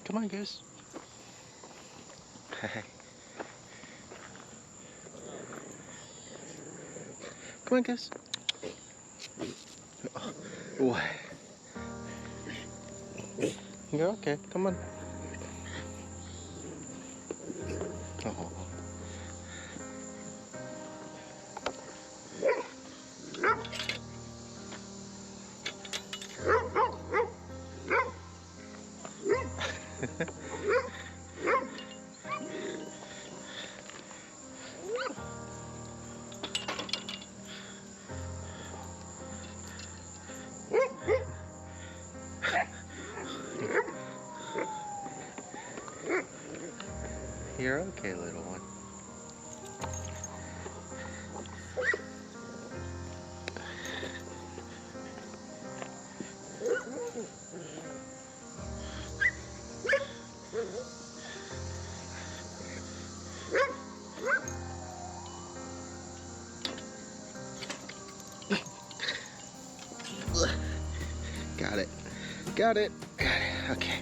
Come on, Goose. Come on, Goose. What? You're okay. Come on. Oh. You're okay, little one. Got it. Got it. Got it. Okay.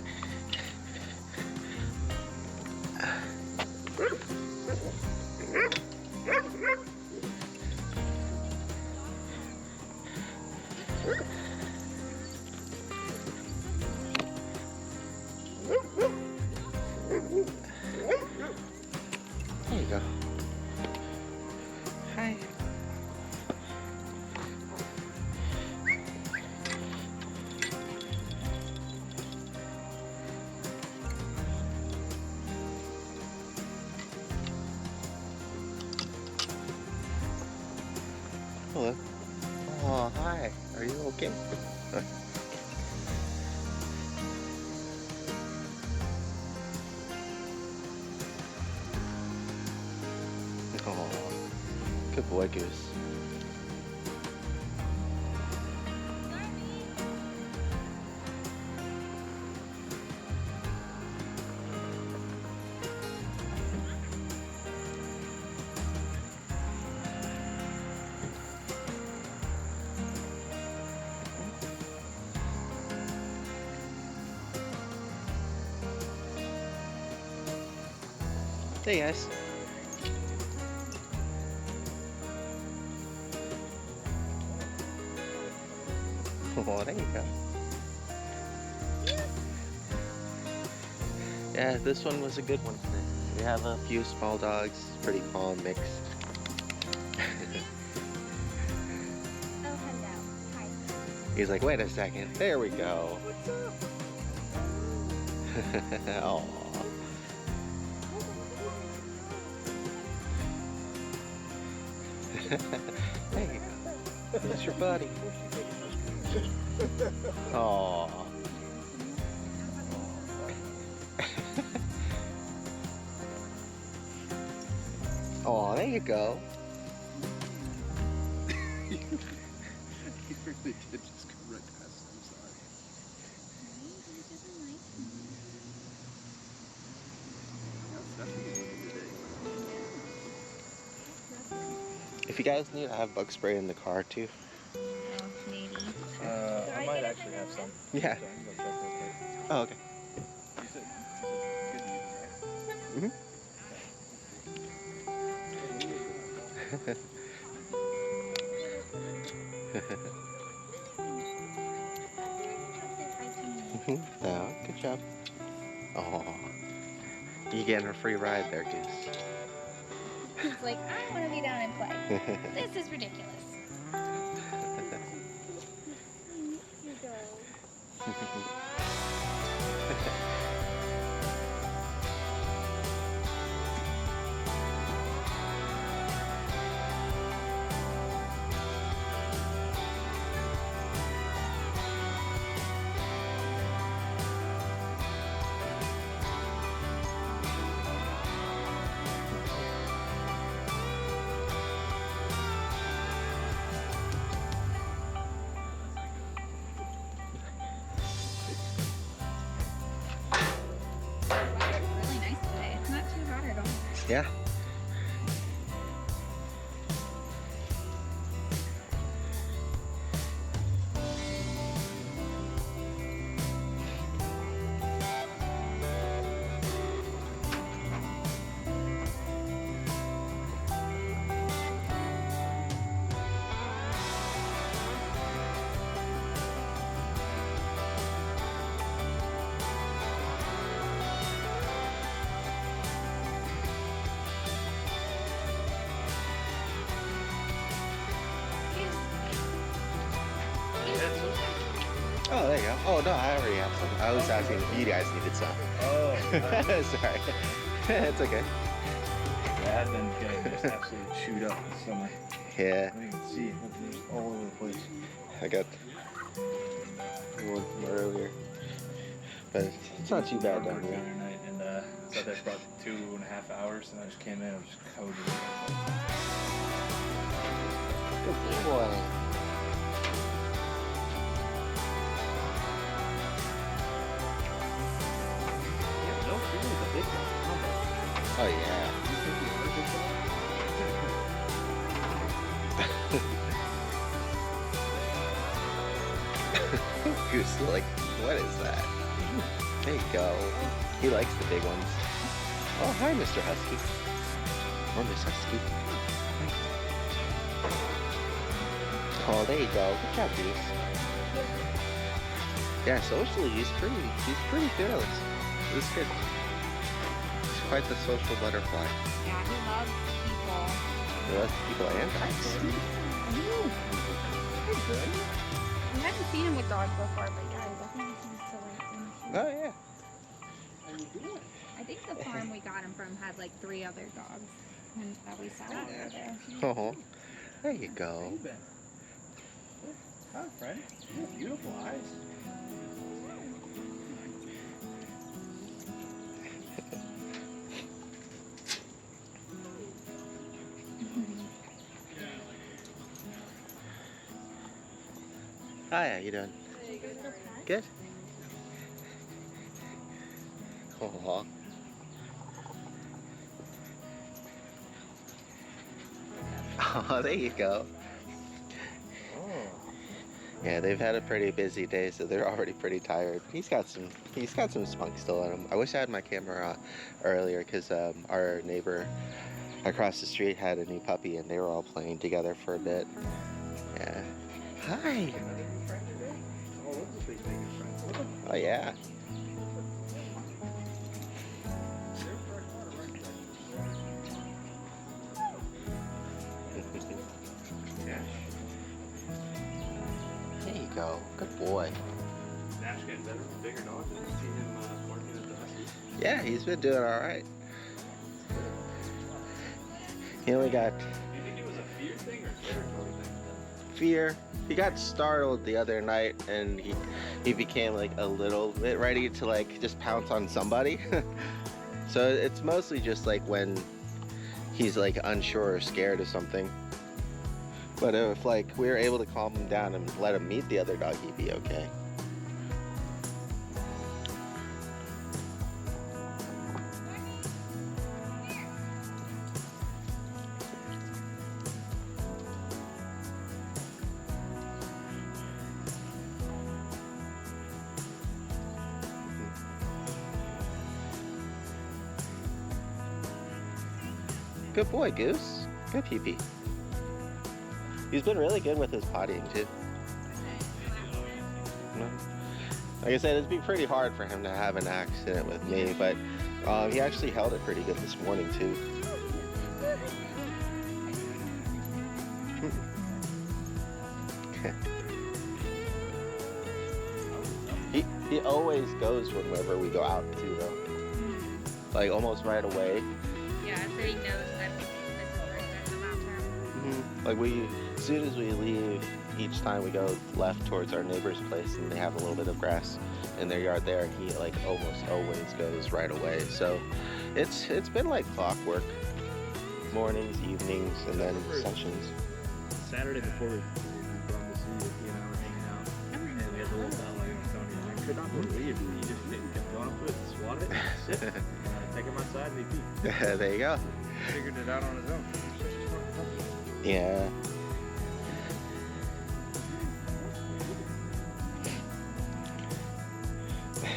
There you go. Hi. Hello. Oh, hi. Are you okay? Oh, good boy, Goose. Hey guys. Oh, there you go. Yeah, this one was a good one. We have a few small dogs, pretty calm mix. Oh, hello. Hi. He's like, wait a second, there we go. What's up? Oh. Hey, who's your buddy? Oh. Oh, there you go. You really did just come right past. I'm sorry. That's definitely today. If you guys need, I have bug spray in the car too. Oh, maybe. I might actually have some. Yeah. So I'm gonna check real quick. Oh, okay. You said good to use, right? No, good job. Oh, you getting a free ride there, Goose. He's like, I want to be down and play. This is ridiculous. You go. Really nice today. It's not too hot at all. Yeah. Oh, there you go. Oh, no, I already have some. I was asking if you guys needed some. Oh, sorry. It's okay. yeah, I've been getting just absolutely chewed up this summer. Yeah. You can see it's just all over the place. I got one from earlier. But it's not too bad down The here. other night, and I was out there for about 2.5 hours, and I just came in and was just coated. Good boy. Yeah, no, really the big one. Oh, yeah. Goose, like, what is that? There you go. He likes the big ones. Oh, hi, Mr. Husky. Oh, Miss Husky. Oh, there you go. Good job, Goose. Yeah, socially, he's pretty fearless. This is good. He's quite the social butterfly. Yeah, he loves people. He loves people and dogs. We haven't seen him with dogs before, but yeah, he definitely seems to like them. Oh, yeah. I think the farm we got him from had like 3 other dogs and that we saw over there. Oh, there you go. Hi, friend. You have beautiful eyes. Hi, how you doing? Good? Oh. Oh, there you go. Oh. Yeah, they've had a pretty busy day, so they're already pretty tired. He's got some spunk still in him. I wish I had my camera earlier, because our neighbor across the street had a new puppy, and they were all playing together for a bit. Yeah. Hi. Oh yeah. There you go. Good boy. Nash getting better, bigger dog. Did you see him working at the Huskies? Yeah, he's been doing all right. He only got Do you think it was a fear thing or territory thing? fear. He got startled the other night, and he became like a little bit ready to like just pounce on somebody. So it's mostly just like when he's like unsure or scared of something. But if like we were able to calm him down and let him meet the other dog, he'd be okay. Good boy, Goose. Good pee-pee. He's been really good with his pottying too. No. Like I said, it'd be pretty hard for him to have an accident with me, but he actually held it pretty good this morning too. He always goes whenever we go out too, though. Like almost right away. Yeah, so he knows that this is where it's in the bathroom. Like as soon as we leave, each time we go left towards our neighbor's place and they have a little bit of grass in their yard there, he like almost always goes right away. So it's been like clockwork. Mornings, evenings, and then sessions. Saturday before we brought to see you, he and I were hanging out, and we had the little ballet on Tony. I could not believe he just kept going up to it, swatted it, and sit, take him outside, and he peed. There you go. Figured it out on his own. He's such a smart puppy. Yeah.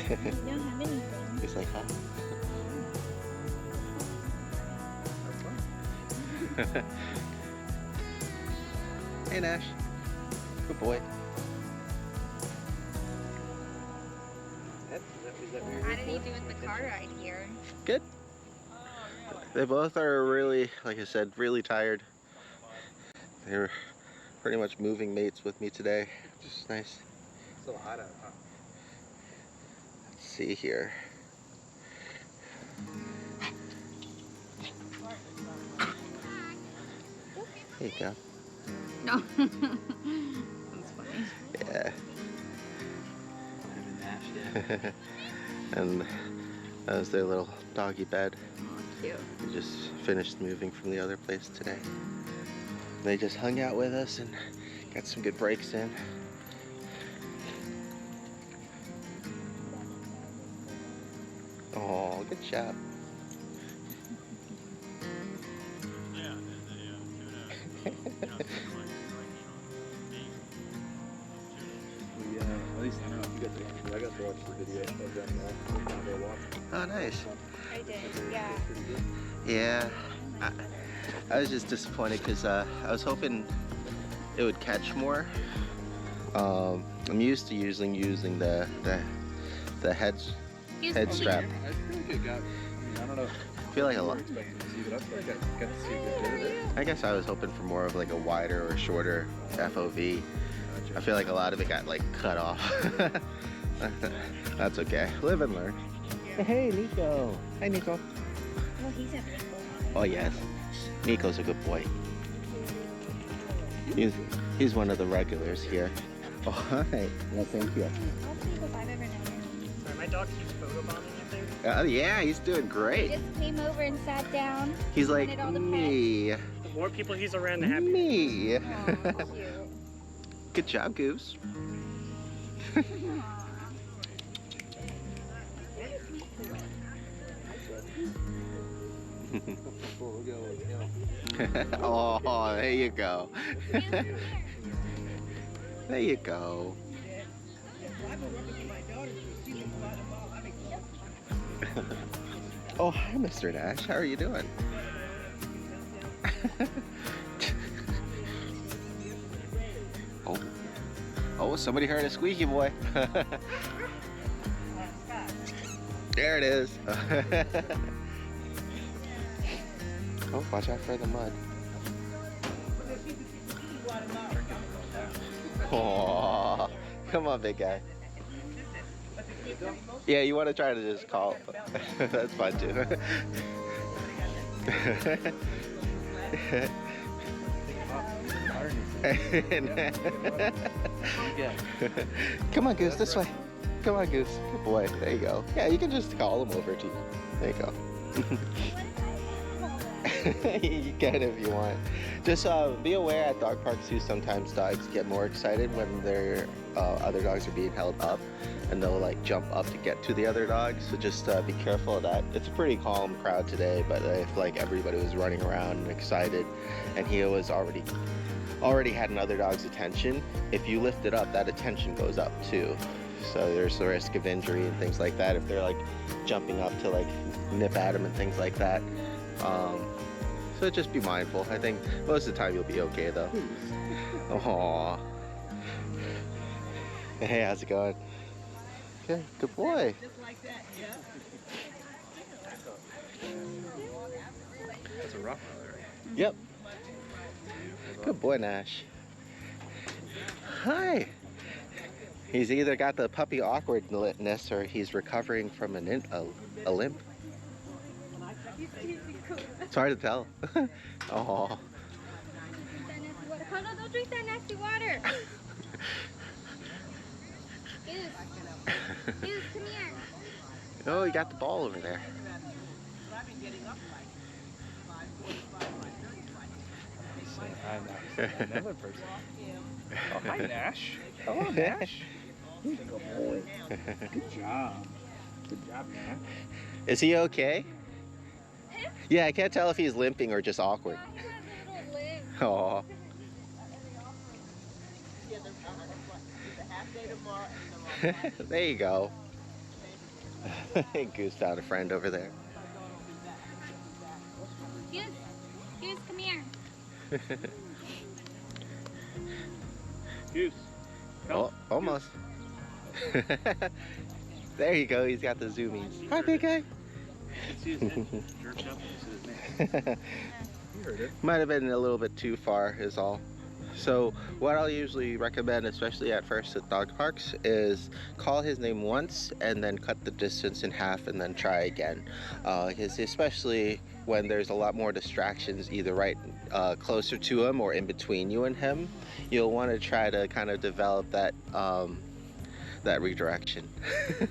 You don't have anything. He's like, huh? Hey, Nash. Good boy. How did he do with the car ride here? Good. They both are really, like I said, really tired. They're pretty much moving mates with me today, which is nice. Still hot out, huh? Let's see here. There you go. No. That's funny. Yeah. I'm in Nash, yeah. And that was their little doggy bed. Oh, cute. We just finished moving from the other place today. They just hung out with us and got some good breaks in. Oh, good job. We, at least I don't know if you got to, I got to watch the video of them down there walking. Oh, nice. I did, yeah. Pretty good. Yeah, I was just disappointed because I was hoping it would catch more. I'm used to using the head strap. I think it got, I mean, I don't know. I feel like a lot. Expecting to see, but I feel like I got to see a good bit of it. I guess I was hoping for more of like a wider or shorter FOV. I feel like a lot of it got like cut off. That's okay. Live and learn. Hey, Nico. Hi, Nico. Oh, he's a big boy. Oh yes, Nico's a good boy. He's one of the regulars here. Oh hi. Well, thank you. I'll see if I've ever known him. Sorry, my dog keeps photobombing up there. Yeah, he's doing He great. just came over and sat down. He's like wanted all the me, The more people he's around, the happier. me. Aw, cute. Good job, Goose. Oh, there you go. There you go. Oh, hi, Mr. Nash. How are you doing? Oh, somebody heard a squeaky boy. There it is. Oh, watch out for the mud. Oh, come on, big guy. Yeah, you want to try to just call. That's fine too. Come on, Goose, this way. Come on, Goose. Good boy. There you go. Yeah, you can just call him over to you. There you go. You can if you want. Just be aware at dog parks too, sometimes dogs get more excited when their other dogs are being held up, and they'll like jump up to get to the other dogs. So just be careful of that. It's a pretty calm crowd today, but I feel like everybody was running around and excited, and he was already had another dog's attention. If you lift it up, that attention goes up too. So there's the risk of injury and things like that if they're like jumping up to like nip at him and things like that. So just be mindful. I think most of the time you'll be okay though. Aww. Hey, how's it going? Okay, good boy. That's a rough one, right? Yep. Good boy, Nash. Hi. He's either got the puppy awkwardness or he's recovering from a limp. It's hard to tell. Oh. Carlo, don't drink that nasty water. Goose. Goose, come here. Oh, you got the ball over there. Another person. Oh, hi, Nash. Hello, Nash. Good boy. Good job. Good job, man. Is he okay? Yeah, I can't tell if he's limping or just awkward. Oh. There you go. Goose found a friend over there. Goose, Goose, come here. Goose. Oh, almost. There you go. He's got the zoomies. Hi, big guy. You can see his head jerked up into his neck. You heard it. Might have been a little bit too far, is all. So what I'll usually recommend, especially at first at dog parks, is call his name once and then cut the distance in half and then try again. Because especially when there's a lot more distractions, either right closer to him or in between you and him, you'll want to try to kind of develop that that redirection.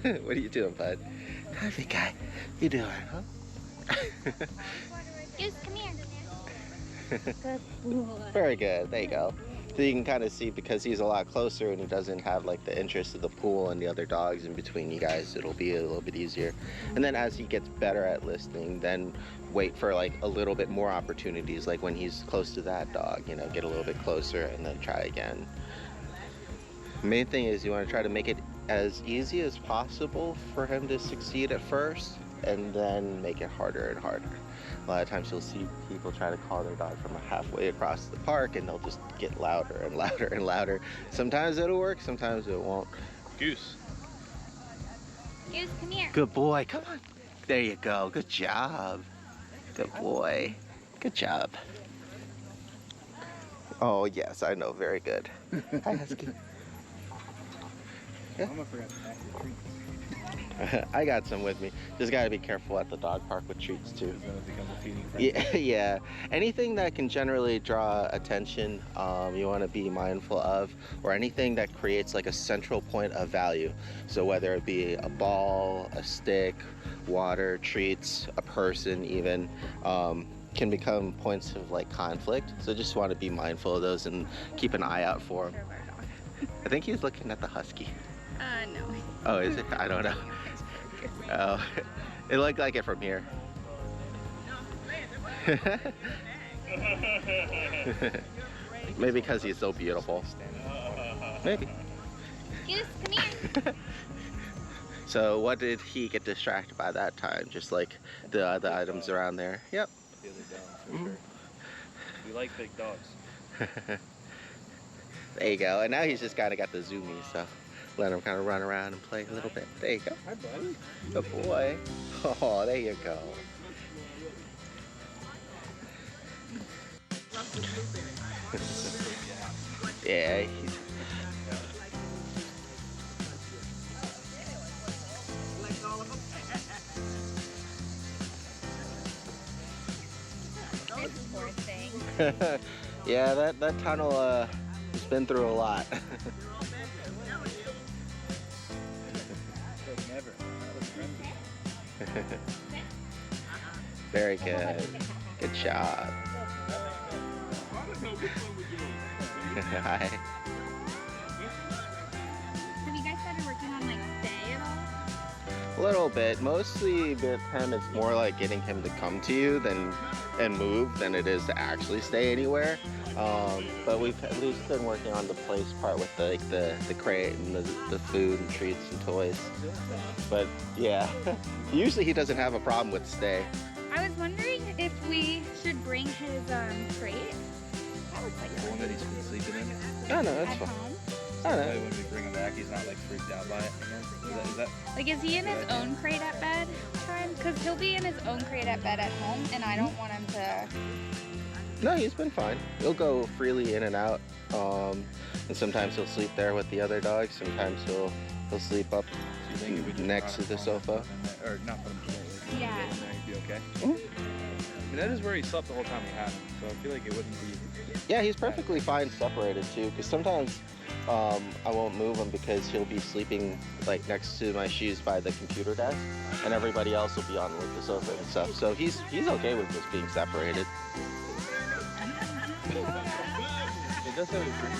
What are you doing, bud? Hi, big guy. You doing, huh? Goose, come here. Good boy. Very good. There you go. So you can kind of see, because he's a lot closer and he doesn't have like the interest of the pool and the other dogs in between you guys, it'll be a little bit easier. And then as he gets better at listening, then wait for like a little bit more opportunities, like when he's close to that dog, you know, get a little bit closer and then try again. The main thing is you want to try to make it as easy as possible for him to succeed at first, and then make it harder and harder. A lot of times you'll see people try to call their dog from halfway across the park and they'll just get louder and louder and louder. Sometimes it'll work, sometimes it won't. Goose. Goose, come here. Good boy, come on. There you go, good job. Good boy, good job. Oh yes, I know, very good. Hi, Husky. I almost forgot to pack your treats. I got some with me. Just gotta be careful at the dog park with treats too. Then it becomes a feeding frenzy. Yeah, yeah. Anything that can generally draw attention, you want to be mindful of, or anything that creates like a central point of value. So whether it be a ball, a stick, water, treats, a person even, can become points of like conflict. So just want to be mindful of those and keep an eye out for them. I think he's looking at the husky. No. Oh, is it? I don't know. Oh, it looked like it from here. Maybe because he's so beautiful. Maybe. Goose, come here. So what did he get distracted by that time? Just like the other items around there? Yep. The other dog, for sure. We like big dogs. There you go. And now he's just kind of got the zoomies, so let him kind of run around and play a little bit. There you go. Hi, buddy. Good boy. Oh, there you go. Yeah. This poor thing. Yeah, that tunnel has been through a lot. Never. That was friendly. Very good. Good job. Hi. Have you guys started working on like stay at all? A little bit. Mostly with him, it's more like getting him to come to you and move than it is to actually stay anywhere. But we've at least been working on the place part with the crate and the food and treats and toys. But yeah, usually he doesn't have a problem with stay. I was wondering if we should bring his crate. That looks like The one that he's been sleeping in. Oh no, that's at fine. home. Oh That no. way when we bring him back, he's not like freaked out by it again. Is that Like, is he in his own crate at bed? Because he'll be in his own crate at bed at home, and I don't want him to. No, he's been fine. He'll go freely in and out. And sometimes he'll sleep there with the other dogs. Sometimes he'll sleep up so you think if we just next to brought the him sofa. home and or not put him to sleep, Yeah. and then he'd be okay? Mhm. I mean, that is where he slept the whole time we had him, so I feel like it wouldn't be. Yeah, he's perfectly fine separated too, because sometimes I won't move him because he'll be sleeping like next to my shoes by the computer desk, and everybody else will be on like the sofa and stuff. So he's okay with just being separated. It does have a pretty.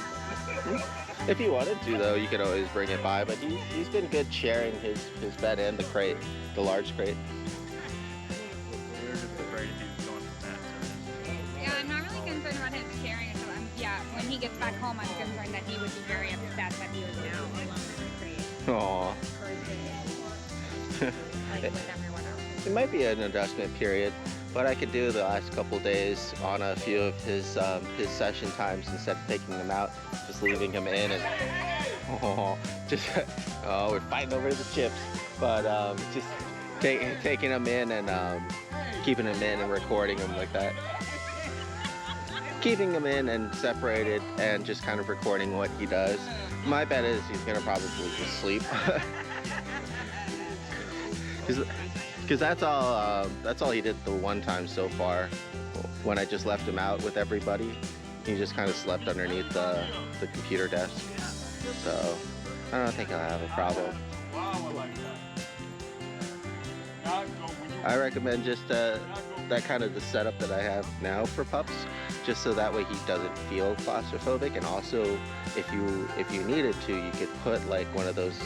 If you wanted to though, you could always bring it by, but he's been good sharing his bed and the crate, the large crate. We were just afraid of him going to that. Yeah, I'm not really concerned about him sharing it. Yeah, when he gets back home, I'm concerned that he would be very upset that he was now alone in the crate. Aww. Like with everyone else. It might be an adjustment period, but I could do the last couple days on a few of his session times instead of taking him out, just leaving him in and we're fighting over the chips, but just taking him in and keeping him in and recording him like that. keeping him in and separated and just kind of recording what he does. My bet is he's gonna probably just sleep. Because that's all he did the one time so far. When I just left him out with everybody, he just kind of slept underneath the computer desk. So I don't think I'll have a problem. I recommend just that kind of the setup that I have now for pups, just so that way he doesn't feel claustrophobic. And also, if you needed to, you could put like one of those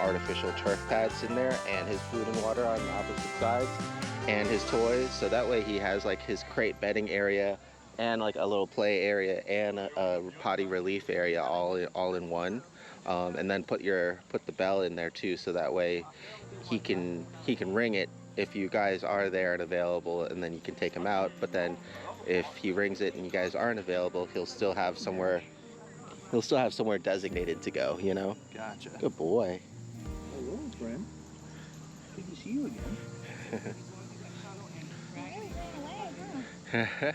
artificial turf pads in there, and his food and water on the opposite sides, and his toys, so that way he has like his crate bedding area and like a little play area and a potty relief area all in one. And then put the bell in there too, so that way he can ring it if you guys are there and available, and then you can take him out. But then if he rings it and you guys aren't available, he'll still have somewhere designated to go, you know? Gotcha. Good boy. Hello, friend. Good to see you again.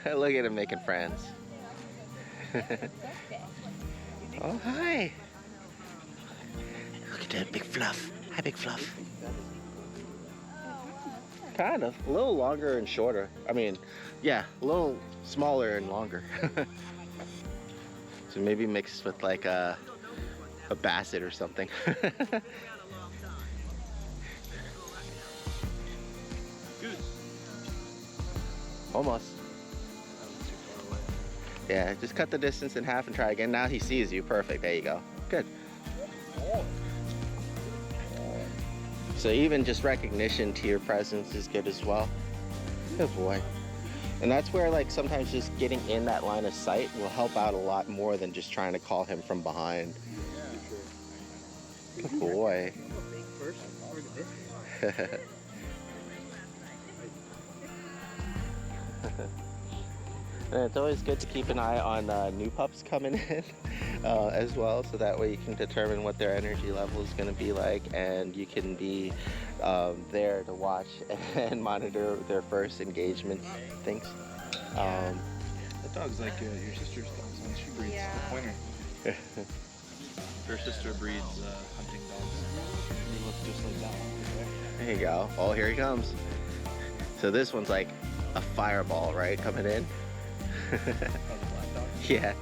Look at him making friends. Oh, hi. Look at that big fluff. Hi, big fluff. Kind of. A little longer and shorter. I mean, yeah, a little smaller and longer. So maybe mixed with like a basset or something. Goose. Almost. Yeah, just cut the distance in half and try again. Now he sees you. Perfect. There you go. Good. So even just recognition to your presence is good as well. Good boy. And that's where like sometimes just getting in that line of sight will help out a lot more than just trying to call him from behind. Good boy. And it's always good to keep an eye on new pups coming in as well, so that way you can determine what their energy level is going to be like, and you can be there to watch and monitor their first engagement things. That dog's like your sister's dog. She breeds the pointer. Her sister breeds hunting dogs. They look just like that one right there. There you go. Oh, here he comes. So this one's like a fireball, right? Coming in. Oh, the black dog? Yeah.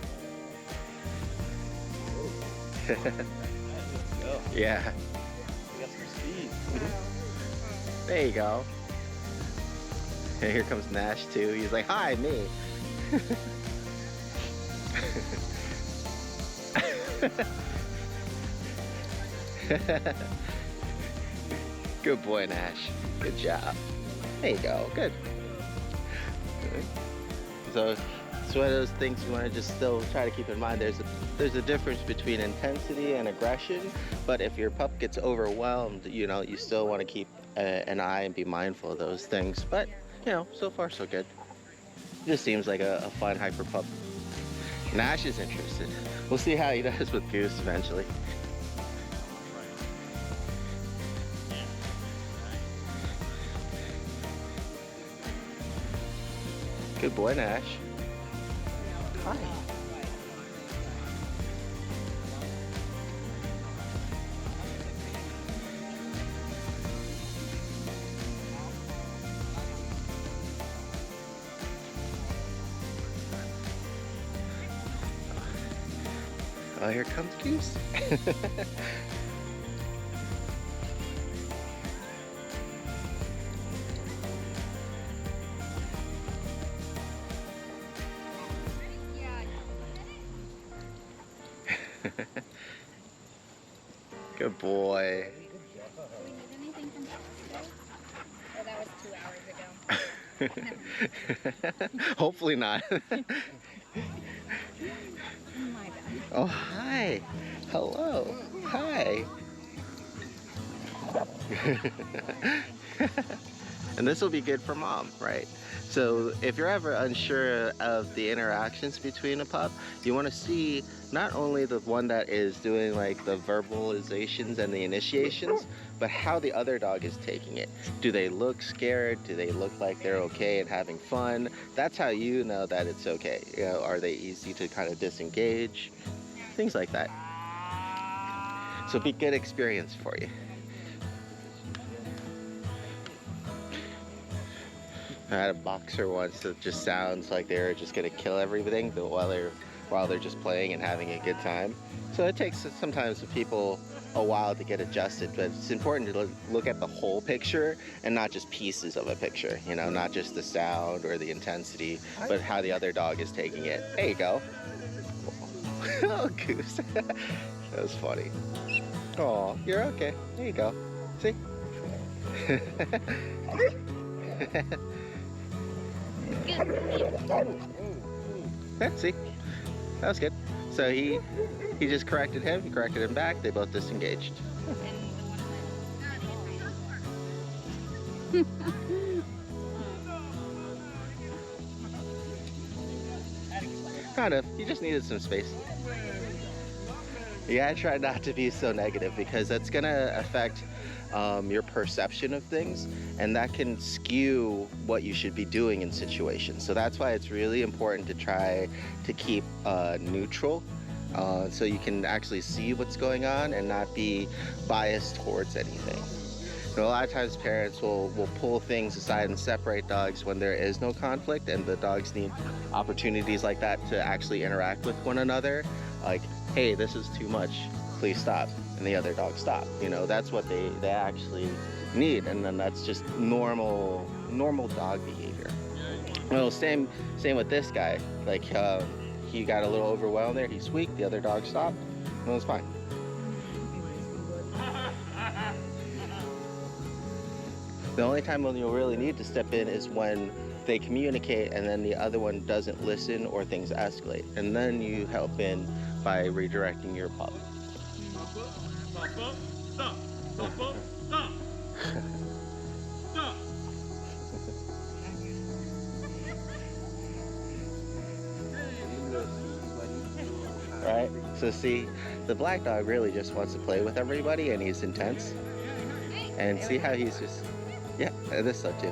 Let's go. Yeah. We got some speed. There you go. And here comes Nash too. He's like, hi, me. Good boy, Nash. Good job. There you go. Good. So it's one of those things you want to just still try to keep in mind. There's a difference between intensity and aggression, but if your pup gets overwhelmed, you know, you still want to keep an eye and be mindful of those things. But you know, so far so good. Just seems like a fun hyper pup. Nash is interested. We'll see how he does with Goose eventually. Good boy, Nash. Hi. Oh, here comes Goose. Good boy. Do we need anything from yesterday? Oh, that was 2 hours ago. Hopefully not. My bad. Oh, hi. Hello. Hi. And this will be good for mom, right? So if you're ever unsure of the interactions between a pup, you want to see not only the one that is doing like the verbalizations and the initiations, but how the other dog is taking it. Do they look scared? Do they look like they're okay and having fun? That's how you know that it's okay. You know, are they easy to kind of disengage? Things like that. So be good experience for you. I had a boxer once that just sounds like they're just gonna kill everything, but while they're just playing and having a good time. So it takes sometimes the people a while to get adjusted, but it's important to look at the whole picture and not just pieces of a picture, you know, not just the sound or the intensity, but how the other dog is taking it. There you go. Oh, Goose. That was funny. Oh, you're okay. There you go. See? See? That was good. So he just corrected him, he corrected him back, they both disengaged. Kind of. He just needed some space. Yeah, I try not to be so negative because that's gonna affect your perception of things, and that can skew what you should be doing in situations. So that's why it's really important to try to keep neutral, so you can actually see what's going on and not be biased towards anything. You know, a lot of times parents will pull things aside and separate dogs when there is no conflict, and the dogs need opportunities like that to actually interact with one another. Like, hey, this is too much, please stop. And the other dog stop. You know, that's what they actually need, and then that's just normal dog behavior. Well, same with this guy. Like, he got a little overwhelmed there, he squeaked, the other dog stopped, and it was fine. The only time when you'll really need to step in is when they communicate and then the other one doesn't listen or things escalate, and then you help in by redirecting your pup. Right? So see, the black dog really just wants to play with everybody, and he's intense. And see how he's just, yeah, this stuff too.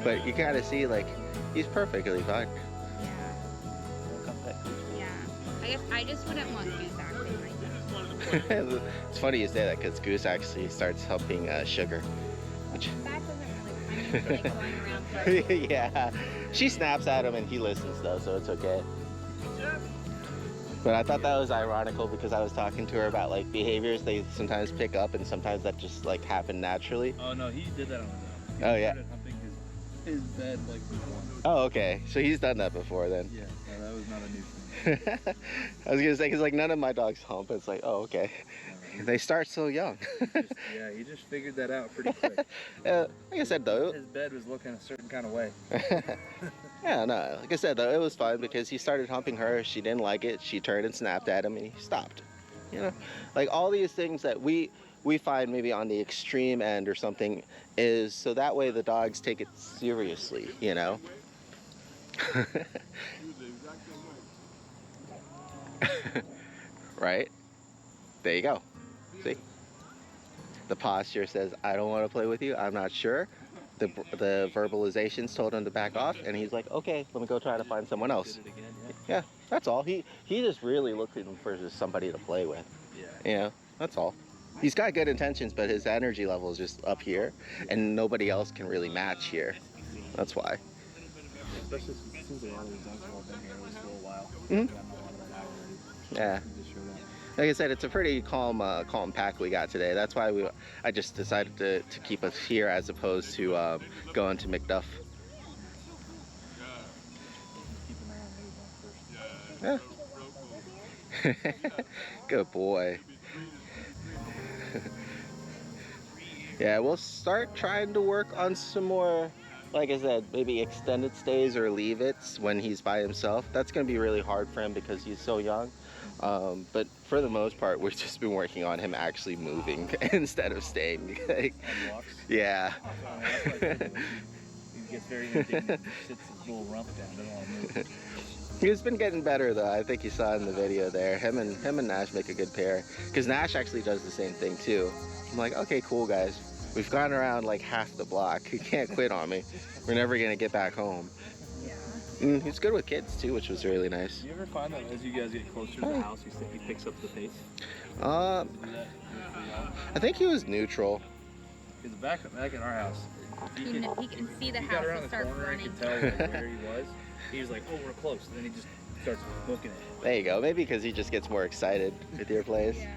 But you gotta see, like, he's perfectly fine. Yeah. I guess I just wouldn't want Goose acting like that. It's funny you say that because Goose actually starts helping Sugar. Which... That doesn't really, I'm just like going around. Yeah, she snaps at him and he listens though, so it's okay. But I thought that was ironical because I was talking to her about like behaviors they sometimes pick up, and sometimes that just like happen naturally. Oh no, he did that on his own. Oh yeah. Humping his bed like before. Oh okay, so he's done that before then. Yeah, no, that was not a new thing. I was gonna say, because like none of my dogs hump. It's like, oh okay. They start so young. Yeah, he just figured that out pretty quick. Like I said though, His bed was looking a certain kind of way. yeah, no, like I said though, it was fun because he started humping her. She didn't like it. She turned and snapped at him, and he stopped. You know, like all these things that we find maybe on the extreme end or something is so that way the dogs take it seriously. You know. Right? There you go. See? The posture says, I don't want to play with you. I'm not sure. The verbalizations told him to back off, and he's like, okay, let me go try to find someone else. Yeah, that's all. He just really looking for just somebody to play with. Yeah. You know, that's all. He's got good intentions, but his energy level is just up here, and nobody else can really match here. That's why. Especially since a lot of these dogs have all been here for a while. Mm-hmm. Yeah. Like I said, it's a pretty calm pack we got today. That's why I just decided to keep us here as opposed to going to McDuff. Yeah. Good boy. Yeah, we'll start trying to work on some more, like I said, maybe extended stays or leave it when he's by himself. That's going to be really hard for him because he's so young. But for the most part, we've just been working on him actually moving instead of staying. Like, yeah. He gets very indignant. He sits his little rump down. Doesn't want to move. He's been getting better though. I think you saw in the video there. Him and Nash make a good pair. Because Nash actually does the same thing too. I'm like, okay, cool guys. We've gone around like half the block. You can't quit on me. We're never gonna get back home. Yeah. He's good with kids too, which was really nice. Do you ever find that as you guys get closer to the house, he picks up the pace? I think he was neutral. Because back in our house, He can see the he house got around and the start corner and running. could tell like, where he was. He was like, oh, we're close. And then he just starts booking it. There you go. Maybe because he just gets more excited with your place. Yeah.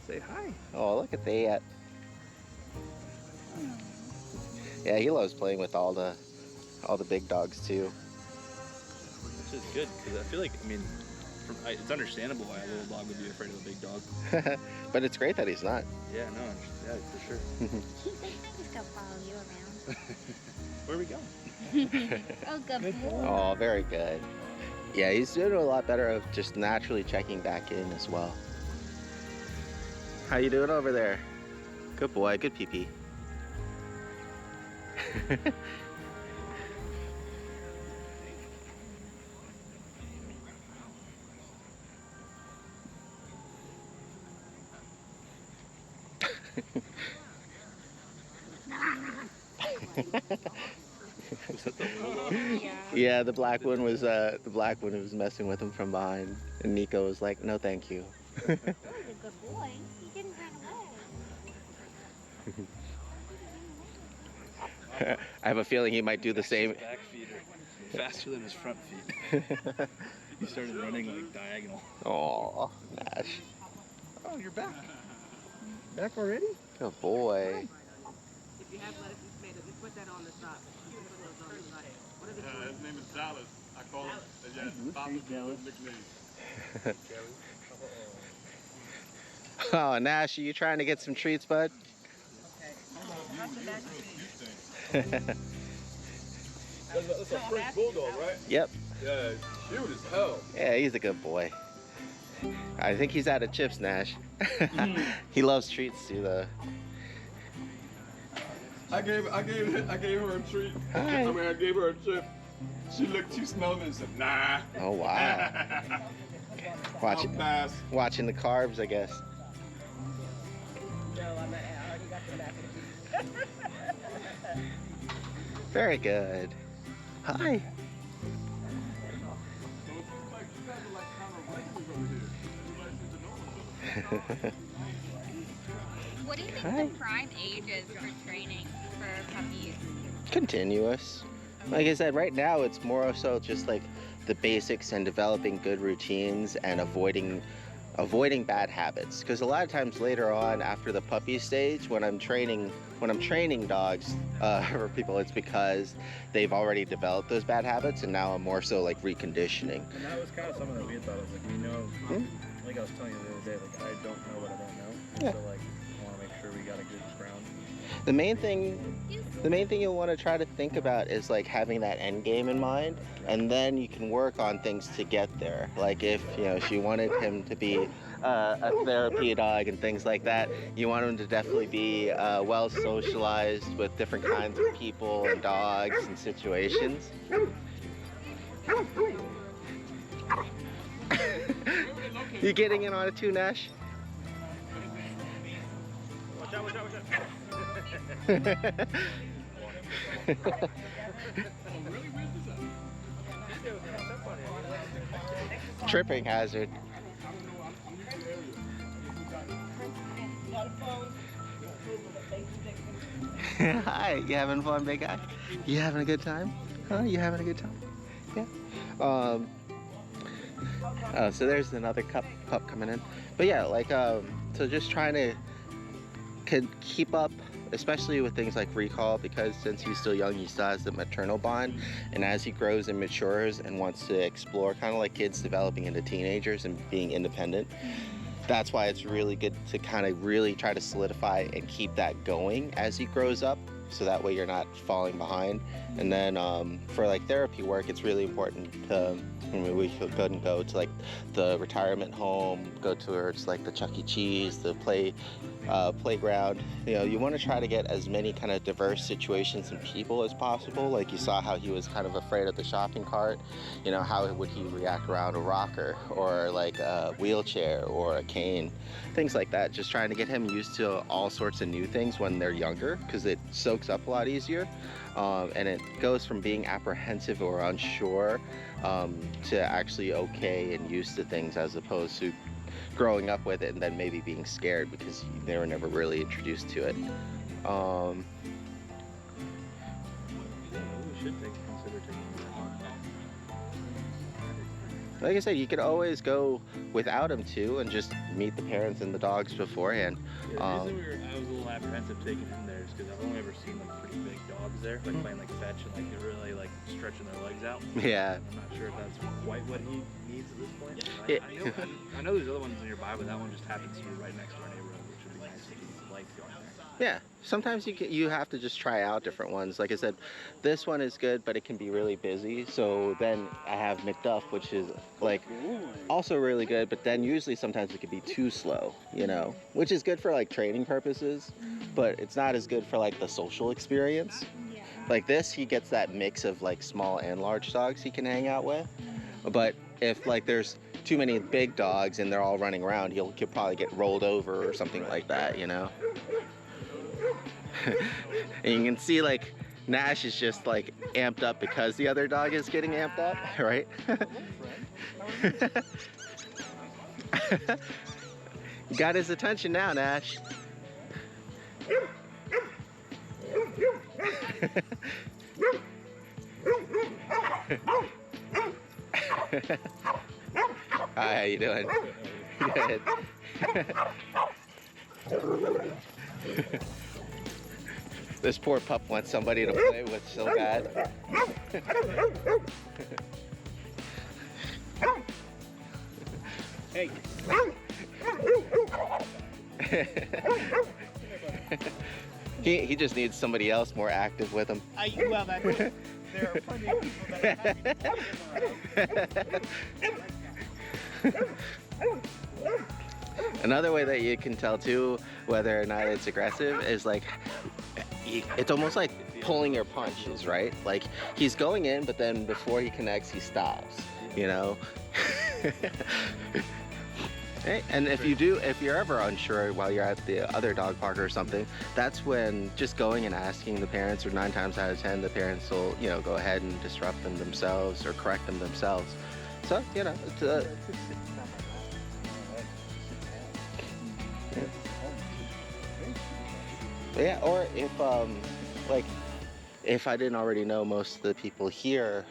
Say hi. Oh, look at that. Yeah, he loves playing with all the big dogs too. Which is good, because I feel like, I mean, it's understandable why a little dog would be afraid of a big dog. But it's great that he's not. Yeah, no, yeah, for sure. Just go follow you around. Where are we going? Oh, good boy. Oh, very good. Yeah, he's doing a lot better of just naturally checking back in as well. How you doing over there? Good boy, good pee-pee. Yeah, the black one was messing with him from behind, and Nico was like, "No, thank you." That was a good boy. He didn't run away. I have a feeling he might do the same. Back feet are faster than his front feet. He started running like diagonal. Oh, Nash. Oh, you're back. Back already? Good boy. If you have lettuce and tomatoes, just put that on the top. You can put those on the side. What are the His name is Dallas. I call him. Yeah, Papa's nickname. Oh, Nash, are you trying to get some treats, bud? That's a French bulldog, right? Yep. Yeah, cute as hell. Yeah, he's a good boy. I think he's out of chips, Nash. He loves treats too, though. I gave her a treat. Hi. I gave her a chip. She smelled it and said, nah. Oh wow. I'll pass. Watching the carbs, I guess. No, I already got the back of the Very good. Hi. What do you think Hi. the prime age is for training for puppies? Continuous. Like I said, right now it's more so just like the basics and developing good routines and avoiding bad habits. Because a lot of times later on, after the puppy stage, when I'm training dogs for people, it's because they've already developed those bad habits, and now I'm more so like reconditioning. And that was kind of something that we had thought of. Like, we know, like I was telling you the other day, like, I don't know what I don't know. Yeah. So, like, I want to make sure we got a good ground. The main thing you'll want to try to think about is like having that end game in mind, and then you can work on things to get there. Like if she wanted him to be a therapy dog and things like that, you want him to definitely be well socialized with different kinds of people and dogs and situations. You getting in on it too, Nash? Watch out, watch out, watch out. Tripping hazard. Hi, you having fun, big guy? You having a good time? Huh? You having a good time? Yeah. Oh, so there's another pup coming in. But yeah, like so just trying to keep up, especially with things like recall, because since he's still young, he still has the maternal bond, and as he grows and matures and wants to explore, kind of like kids developing into teenagers and being independent, that's why it's really good to kind of really try to solidify and keep that going as he grows up, so that way you're not falling behind. And then for like therapy work, it's really important to, we could go to like the retirement home, go to where it's like the Chuck E. Cheese, the playground. You know, you want to try to get as many kind of diverse situations and people as possible. Like you saw how he was kind of afraid of the shopping cart. You know, how would he react around a rocker or like a wheelchair or a cane, things like that. Just trying to get him used to all sorts of new things when they're younger, because it soaks up a lot easier. And it goes from being apprehensive or unsure to actually okay and used to things, as opposed to growing up with it and then maybe being scared because they were never really introduced to it. We should consider taking Like I said, you could always go without him too and just meet the parents and the dogs beforehand. Yeah, the reason I was a little apprehensive taking him there is because I've only ever seen like pretty big dogs there, like playing like fetch and like they're really like stretching their legs out. Yeah. I'm not sure if that's quite what he needs at this point. Yeah. I know there's other ones nearby, but that one just happens to be right next to our neighborhood, which would be nice if he liked going there. Yeah, sometimes you have to just try out different ones. Like I said, this one is good, but it can be really busy. So then I have McDuff, which is like also really good, but then usually sometimes it can be too slow, you know, which is good for like training purposes, but it's not as good for like the social experience. Yeah. Like this, he gets that mix of like small and large dogs he can hang out with. But if like there's too many big dogs and they're all running around, he'll probably get rolled over or something like that, you know. And you can see like Nash is just like amped up because the other dog is getting amped up, right? You got his attention now, Nash. Hi, how you doing? Good. This poor pup wants somebody to play with so bad. Hey. He just needs somebody else more active with him. Well, there are plenty of people that Another way that you can tell too whether or not it's aggressive is like it's almost like pulling your punches, right? Like he's going in, but then before he connects, he stops, you know? Hey, and if you're ever unsure while you're at the other dog park or something, that's when just going and asking the parents, or 9 times out of 10, the parents will, you know, go ahead and disrupt them themselves or correct them themselves. So, you know, it's yeah, or if like if I didn't already know most of the people here,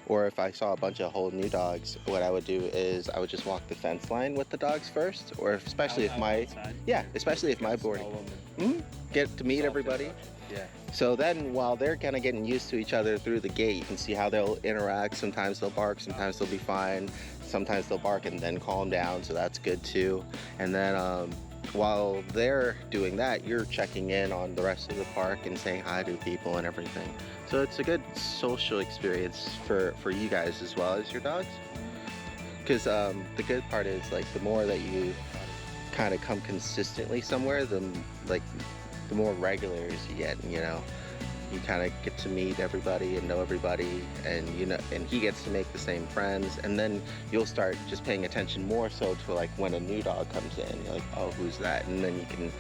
or if I saw a bunch of whole new dogs, what I would do is I would just walk the fence line with the dogs first, or especially if my boarding, get to meet everybody. Yeah. So then while they're kind of getting used to each other through the gate, you can see how they'll interact. Sometimes they'll bark, sometimes they'll be fine, sometimes they'll bark and then calm down, so that's good too. And then while they're doing that, you're checking in on the rest of the park and saying hi to people and everything. So it's a good social experience for you guys as well as your dogs. Because the good part is like the more that you kind of come consistently somewhere, the more regulars you get, you know. You kind of get to meet everybody and know everybody, and you know, and he gets to make the same friends, and then you'll start just paying attention more so to like when a new dog comes in, you're like, oh, who's that? And then you can,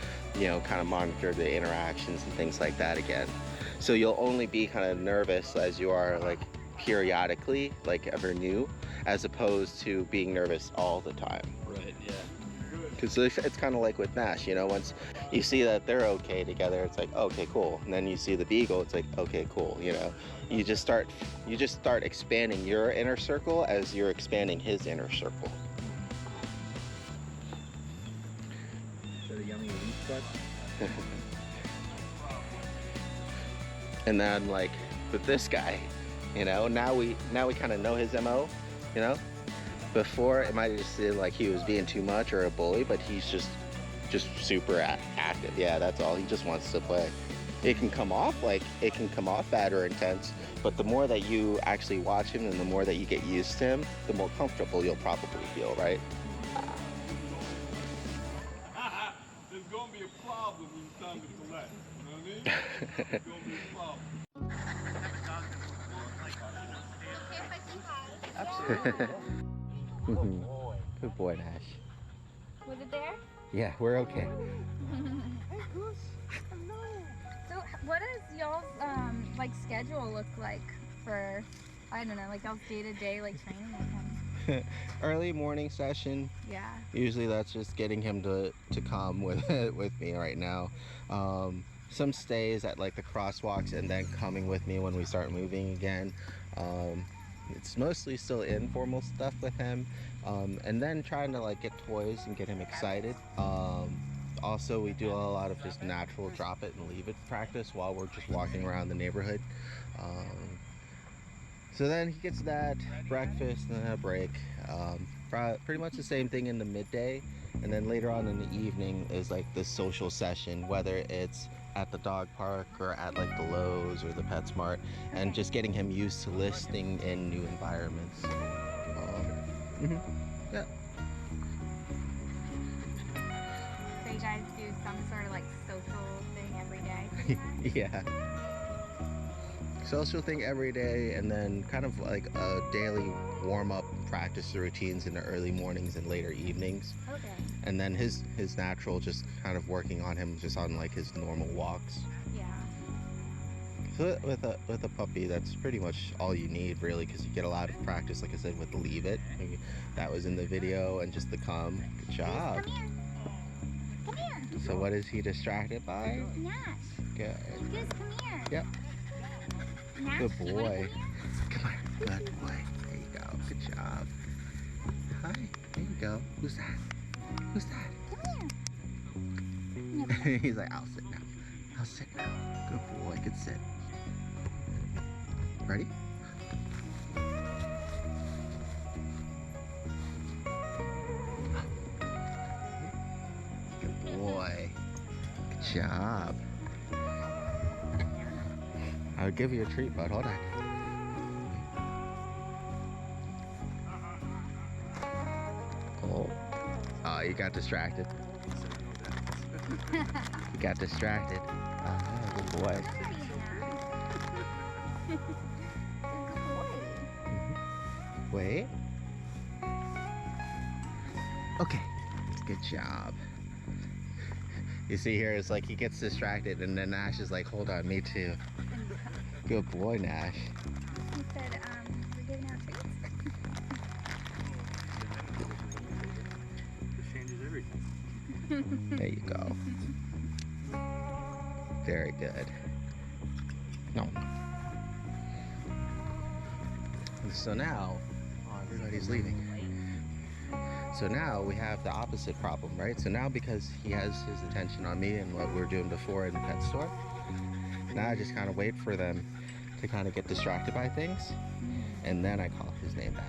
you know, kind of monitor the interactions and things like that again. So you'll only be kind of nervous as you are like periodically, like ever new, as opposed to being nervous all the time. Right, yeah. Because it's kind of like with Nash, you know, once you see that they're okay together, it's like, okay, cool. And then you see the Beagle, it's like, okay, cool, you know. You just start expanding your inner circle as you're expanding his inner circle. Is that a yummy leaf bud? And then like with this guy, you know, now we kind of know his MO, you know. Before it might have just seemed like he was being too much or a bully, but he's just super active. Yeah, that's all. He just wants to play. It can come off bad or intense, but the more that you actually watch him and the more that you get used to him, the more comfortable you'll probably feel, right? Let's go. gonna be a problem when it's time to collect. You know what I mean? It's gonna be a problem. Good boy, Nash. Was it there? Yeah, we're okay. Hey, Goose. Hello. So what does y'all's like schedule look like for, I don't know, like y'all's day-to-day like training with him? Early morning session. Yeah. Usually that's just getting him to come with me right now. Some stays at like the crosswalks and then coming with me when we start moving again. It's mostly still informal stuff with him, and then trying to like get toys and get him excited. Also, we do a lot of just natural drop it and leave it practice while we're just walking around the neighborhood. So then he gets that breakfast and then a break. Pretty much the same thing in the midday, and then later on in the evening is like the social session, whether it's at the dog park or at like the Lowe's or the PetSmart, and just getting him used to listing in new environments. Yeah. So you guys do some sort of like social thing every day? pretty much? Yeah. Social thing every day, and then kind of like a daily warm-up practice routines in the early mornings and later evenings. Okay. And then his natural, just kind of working on him just on like his normal walks. Yeah. So with a puppy, that's pretty much all you need really, because you get a lot of practice, like I said, with the leave it. That was in the video, and just the come. Good job. Come here. Come here. So what is he distracted by? Nash. Good. Goose, come here. Yep. Nash, Good you wanna boy. come here? Come on. Good boy. There you go. Good job. Hi. There you go. Who's that? Who's that? Come here. He's like, I'll sit now. I'll sit now. Good boy. Good sit. Ready? Good boy. Good job. I'll give you a treat, bud. Hold on. Oh, you got distracted. You got distracted. Oh, good boy. Good boy. Wait. Okay. Good job. You see here, it's like he gets distracted, and then Nash is like, hold on, me too. Good boy, Nash. He said, we're giving out treats. This changes everything. There you go. Very good. No. So now, everybody's leaving. So now we have the opposite problem, right? So now, because he has his attention on me and what we were doing before in the pet store, now I just kind of wait for them to kind of get distracted by things, and then I call his name back.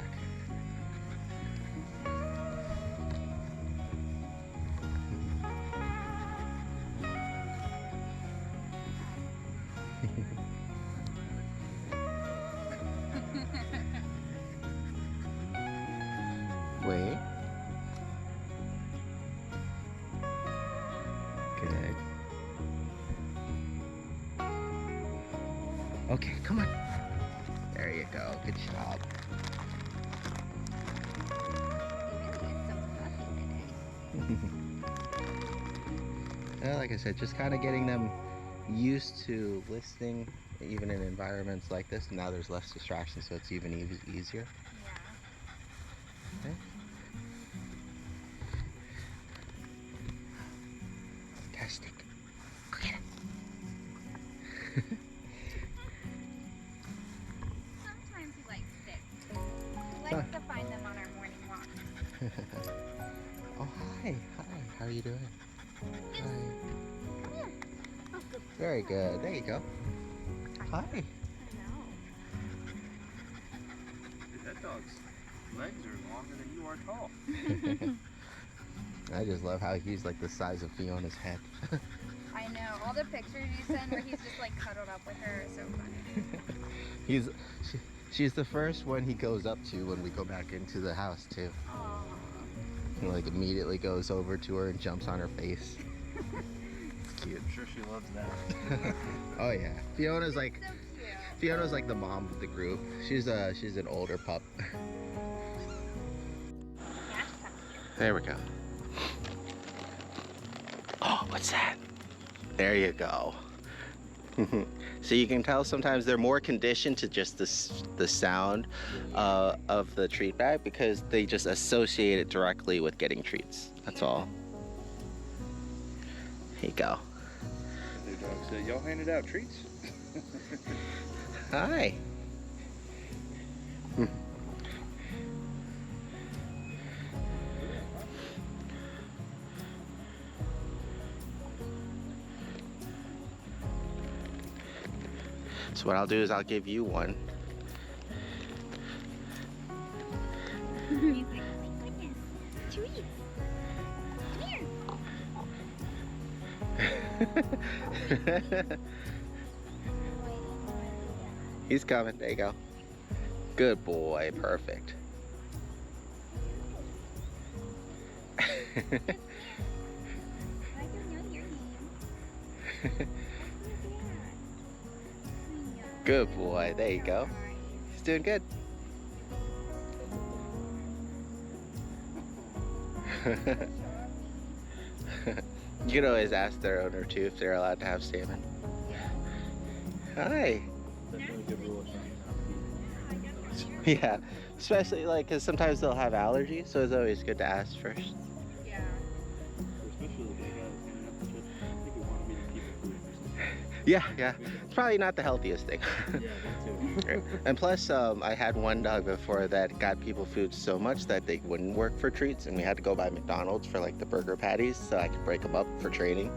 Wait. Good. Okay, come on. There you go. Good job. Like I said, just kind of getting them used to listening, even in environments like this. Now there's less distraction, so it's even easier. Okay. Got a stick. Go get it. Sometimes he likes sticks. He likes to find them on our morning walk. Oh, hi. Hi. How are you doing? Hi. Come here. Very good. There you go. Hi. I know. Dude, that dog's legs are longer than you are tall. I just love how he's like the size of Fiona's head. I know. All the pictures you send where he's just like cuddled up with her are so funny. She's the first one he goes up to when we go back into the house too. Aww. He like immediately goes over to her and jumps on her face. Cute. I'm sure she loves that. Oh yeah. Fiona's like So cute. Fiona's like the mom of the group. She's an older pup. Nash, come here. There we go. Oh, what's that? There you go. So you can tell sometimes they're more conditioned to just the sound of the treat bag because they just associate it directly with getting treats. That's all. Here you go. The dog said, y'all handed out treats? Hi. So what I'll do is I'll give you one. He's like, oh my goodness, treats. Come here. He's coming. There you go. Good boy. Perfect. I don't know your name. Good boy. There you go. He's doing good. You can always ask their owner too if they're allowed to have salmon. Hi. Definitely a good rule of thumb. Yeah, especially like because sometimes they'll have allergies, so it's always good to ask first. Yeah. Especially the big guys handing out the chips. I think we want to be the people food. Yeah, yeah. It's probably not the healthiest thing. Yeah, that too. And plus, I had one dog before that got people food so much that they wouldn't work for treats, and we had to go by McDonald's for like the burger patties so I could break them up for training.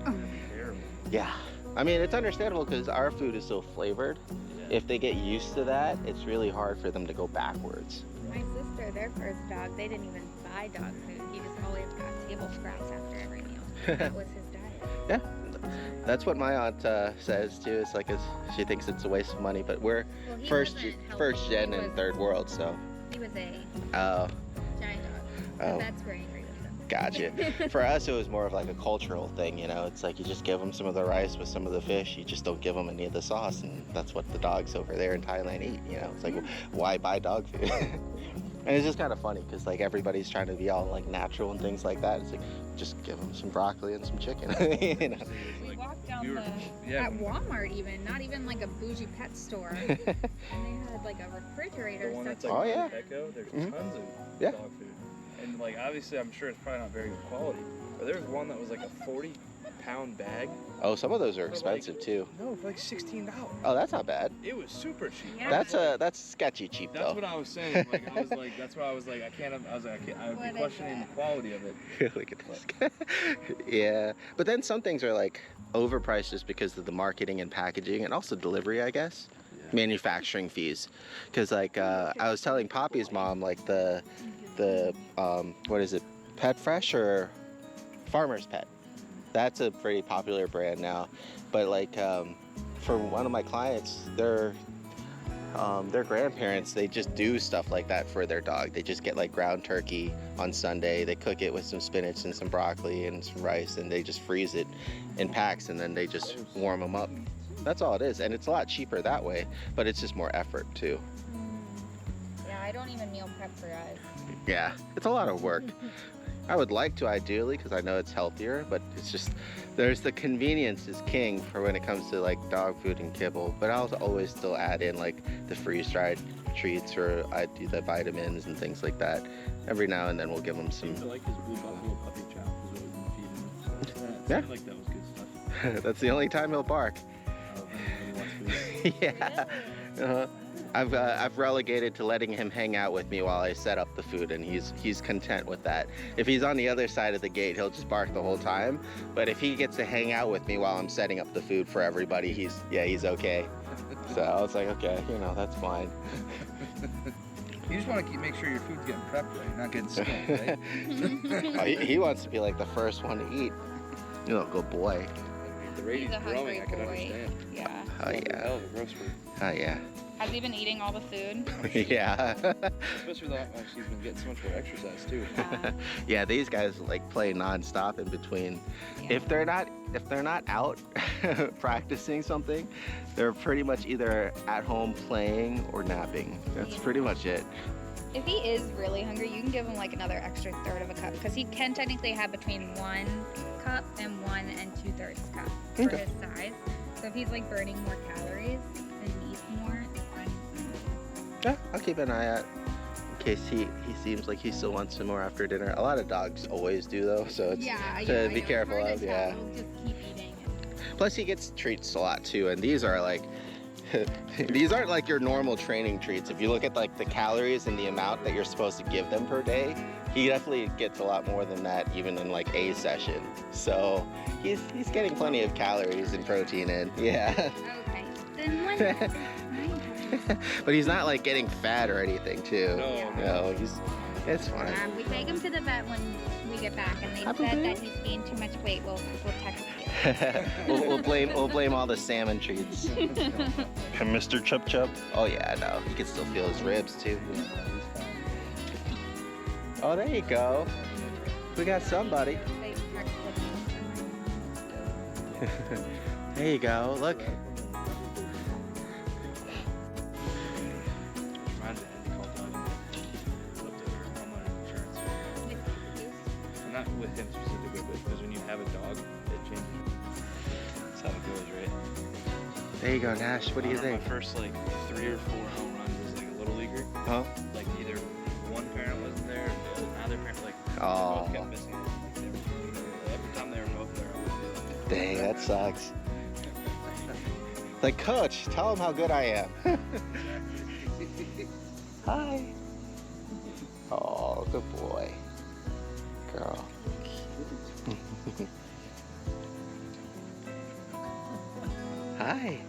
Terrible. Yeah. I mean, it's understandable because our food is so flavored. If they get used to that, it's really hard for them to go backwards. My sister, their first dog, they didn't even buy dog food. He just always got table scraps after every meal. That was his diet. Yeah. That's what my aunt says too. It's like she thinks it's a waste of money, but we're Well, he first wasn't first healthy. gen He and was- third world, so. He was a Oh, giant dog. The oh. vets were angry with him. Gotcha. For us, it was more of like a cultural thing, you know. It's like you just give them some of the rice with some of the fish. You just don't give them any of the sauce, and that's what the dogs over there in Thailand eat. You know, it's like why buy dog food? And it's just kind of funny because like everybody's trying to be all like natural and things like that. It's like just give them some broccoli and some chicken. You know? We walked down we were- the yeah. at Walmart even, not even like a bougie pet store, and they had like a refrigerator The one stuff. that's like Oh, yeah. Petco, there's Mhm. tons of Yeah. dog food. And like obviously I'm sure it's probably not very good quality. But there was one that was like a 40-pound bag. Oh, some of those are expensive too. No, for like $16. Oh, that's not bad. It was super cheap. Yeah. That's sketchy cheap That's though. what I was saying. Like I was like, that's why I was like, I would What be is questioning that? the quality of it. Look at this guy. Yeah, but then some things are like overpriced just because of the marketing and packaging and also delivery, I guess. Manufacturing fees, because like I was telling Poppy's mom, like the what is it, Pet Fresh or Farmer's Pet? That's a pretty popular brand now, but like for one of my clients, their grandparents, they just do stuff like that for their dog. They just get like ground turkey on Sunday, they cook it with some spinach and some broccoli and some rice, and they just freeze it in packs, and then they just warm them up. That's all it is, and it's a lot cheaper that way, but it's just more effort too. Yeah, I don't even meal prep for us. Yeah, it's a lot of work. I would like to ideally, because I know it's healthier, but it's just, there's the convenience is king for when it comes to like dog food and kibble, but I'll always still add in like the freeze-dried treats, or I do the vitamins and things like that. Every now and then we'll give them some. I like his blue buffalo puppy chow is what we've been feeding him. So that Yeah. seemed like that was good stuff. That's the only time he'll bark. When he wants food. Yeah. Uh-huh. I've relegated to letting him hang out with me while I set up the food, and he's content with that. If he's on the other side of the gate, he'll just bark the whole time. But if he gets to hang out with me while I'm setting up the food for everybody, he's okay. So I was like, okay, that's fine. You just want to make sure your food's getting prepped right, not getting spilled, right? Oh, he wants to be like the first one to eat. Good boy. At the rate He's he's a hungry growing, I could boy. understand. Yeah. Oh yeah. Hell of a growth spurt. Oh yeah. Has he been eating all the food? Yeah. Especially that she's been getting so much more exercise too. Yeah. Yeah, these guys like play nonstop in between. Yeah. If they're not out practicing something, they're pretty much either at home playing or napping. That's Yeah. pretty much it. If he is really hungry, you can give him like another extra third of a cup because he can technically have between 1 cup and 1 2/3 cup for Okay. his size. So if he's like burning more calories and needs more, it's fine. Yeah, I'll keep an eye out in case he seems like he still wants some more after dinner. A lot of dogs always do though, so it's to be careful of. Yeah. He'll just keep eating. Plus he gets treats a lot too, and these are like these aren't like your normal training treats. If you look at like the calories and the amount that you're supposed to give them per day, he definitely gets a lot more than that even in like a session. So he's getting plenty of calories and protein in. Yeah. Okay. Then when But he's not like getting fat or anything too. No, it's fine. we take him to the vet when we get back, and they I said believe. that he's gained too much weight. We'll text you. we'll blame all the salmon treats. And Mr. Chup Chup. Oh yeah, no, you can still feel his ribs too. Oh, there you go. We got somebody. They text with There you go. Look. Reminds me of called Doug. Looked at her homeowner insurance. Not with him specifically, but because when you have a dog, it changes. That's how it goes, right? There you go, Nash. What do you think? My first like 3 or 4 home runs as like a little leaguer. Huh? Like either one parent wasn't there, or the other parent like Oh. both kept missing. Like, they were, every time they were both there, I would. Dang, that sucks. Like, coach, tell him how good I am. Hi. Oh, good boy. Girl. Hi.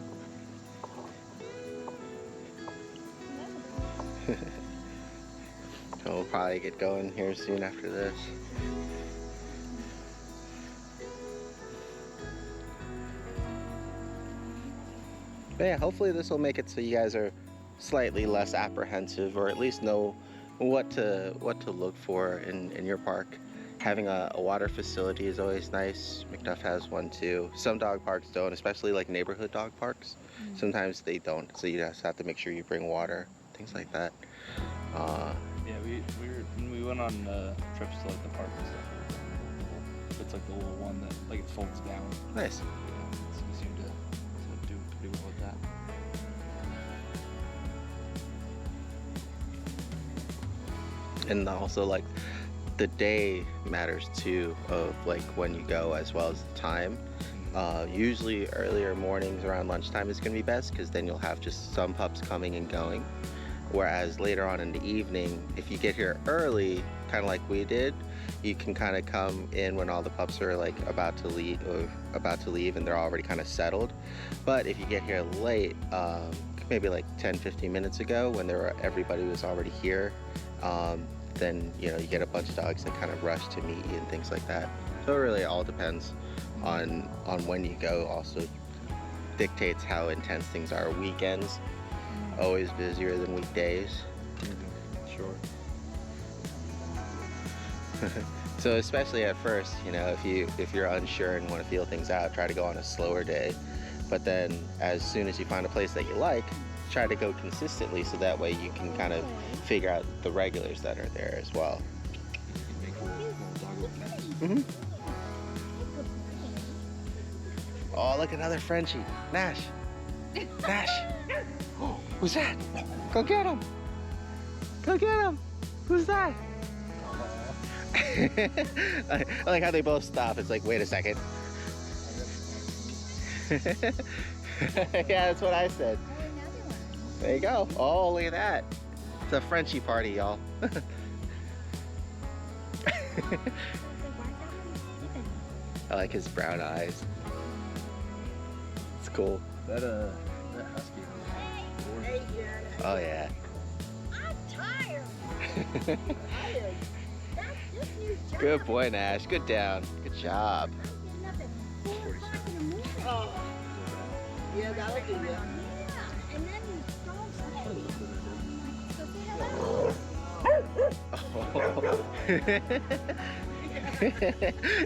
We'll probably get going here soon after this. But yeah, hopefully this will make it so you guys are slightly less apprehensive, or at least know what to look for in your park. Having a water facility is always nice. McDuff has one too. Some dog parks don't, especially like neighborhood dog parks. Sometimes they don't, so you just have to make sure you bring water, things like that. Yeah, when we went on trips to like the park and stuff. It's like the little one that like it folds down. Nice. Yeah, we seem to do pretty well with that. And also like the day matters too, of like when you go as well as the time. Usually earlier mornings around lunchtime is gonna be best, because then you'll have just some pups coming and going. Whereas later on in the evening, if you get here early, kind of like we did, you can kind of come in when all the pups are like about to leave and they're already kind of settled. But if you get here late, maybe like 10-15 minutes ago when everybody was already here, then you get a bunch of dogs that kind of rush to meet you and things like that. So it really all depends on when you go. Also dictates how intense things are. Weekends always busier than weekdays. Sure. So especially at first, if you're unsure and want to feel things out, try to go on a slower day. But then as soon as you find a place that you like, try to go consistently, so that way you can kind of figure out the regulars that are there as well. Oh, look, another Frenchie. Nash. Nash. Oh, who's that? Go get him. Go get him. Who's that? I like how they both stop. It's like, wait a second. Yeah, that's what I said. There you go. Oh, look at that. It's a Frenchie party, y'all. I like his brown eyes. It's cool. That husky. Oh, yeah. I'm tired. Good boy, Nash. Good down. Good job. I'm getting up at 4 o'clock in the morning. Yeah, that'll do ya. And then you don't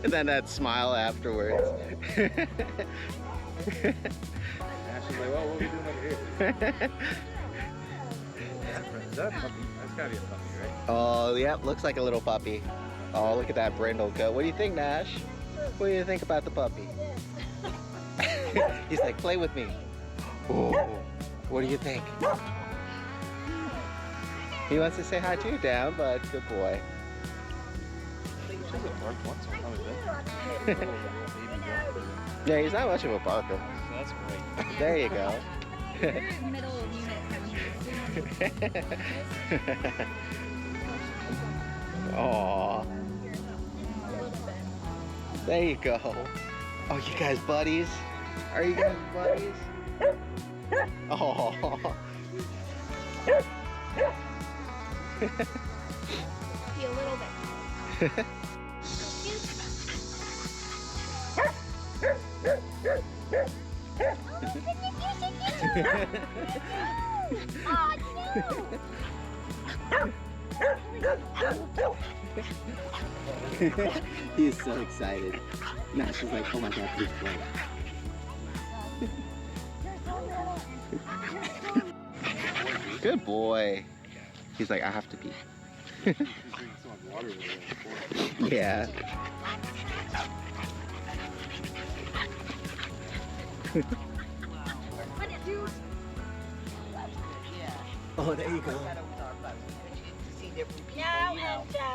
And then that smile afterwards. Nash is like, well, what are we doing over here? Is that a puppy? That's gotta be a puppy, right? Oh, yep, looks like a little puppy. Oh, look at that brindle coat. What do you think, Nash? What do you think about the puppy? He's like, play with me. Oh, what do you think? He wants to say hi to you, down, but good boy. She hasn't barked once. How is that? Yeah, he's not much of a barker. That's great. There you go. Your middle unit Aww. There you go. Oh, you guys buddies? Are you guys buddies? Oh. be a little bit. Oh, He is so excited. Nash is like, oh my god, please play. Good boy. He's like, I have to pee. Yeah. Oh, there you go. Now, Enzo.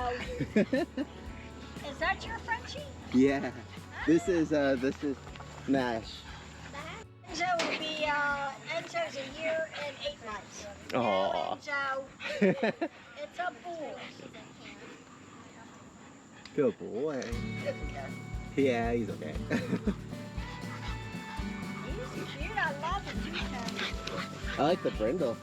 Is that your Frenchie? Yeah. This is Nash. Enzo will be, Enzo's a year and 8 months. Aw. Enzo, it's a boy. Good boy. Yeah, he's okay. He's cute. I love the two-tones. I like the brindle.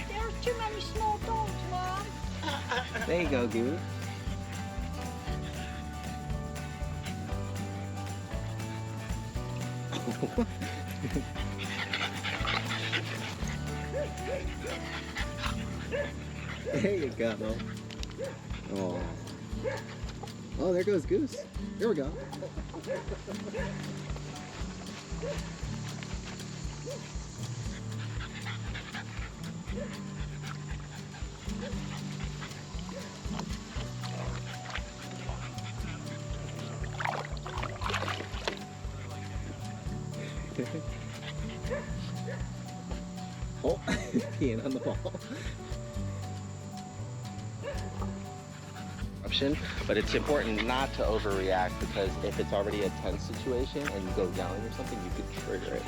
There's too many small dogs, Mom. There you go, Goose. There you go. Oh. Oh, there goes Goose. Here we go. Oh, peeing on the ball. But it's important not to overreact, because if it's already a tense situation and you go yelling or something, you could trigger it.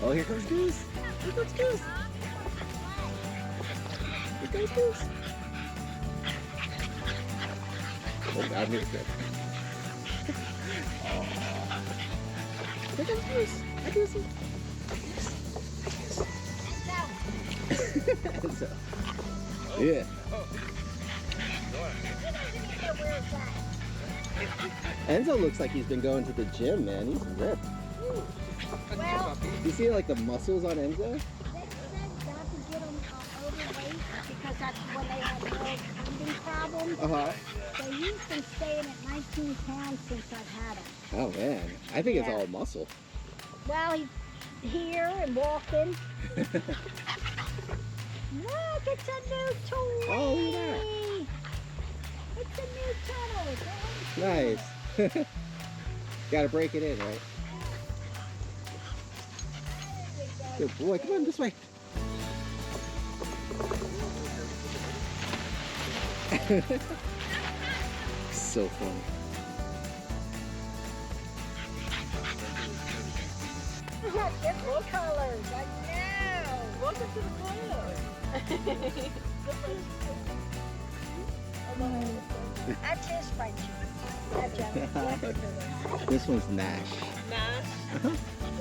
Oh, here comes Goose! Here comes Goose! Here comes Goose! Oh God, here's good. Here comes Goose! Hi, Goosey! So, yeah. Enzo looks like he's been going to the gym, man. He's ripped. Well, You see like the muscles on Enzo? they said not to get him overweight because got when they had no breathing problems. So he's been staying at 19 pounds since I've had him. Oh man, I think it's Yeah. all muscle. Well, he's here and walking. Look, it's a new toy. Oh, look at It's a new tunnel. Nice. Gotta break it in, right? Good boy. Come on, this way. So fun. Different colors, I know. Welcome to the club. That's his friendship. That's a This one's Nash. Nash.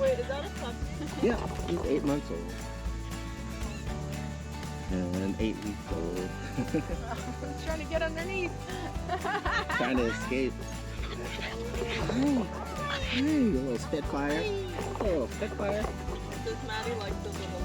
Wait, is that a puppy? Yeah, he's 8 months old. And 8 weeks old. He's trying to get underneath. Trying to escape. Hey, hey, you little spitfire. Oh, spitfire. Does Maddie like the little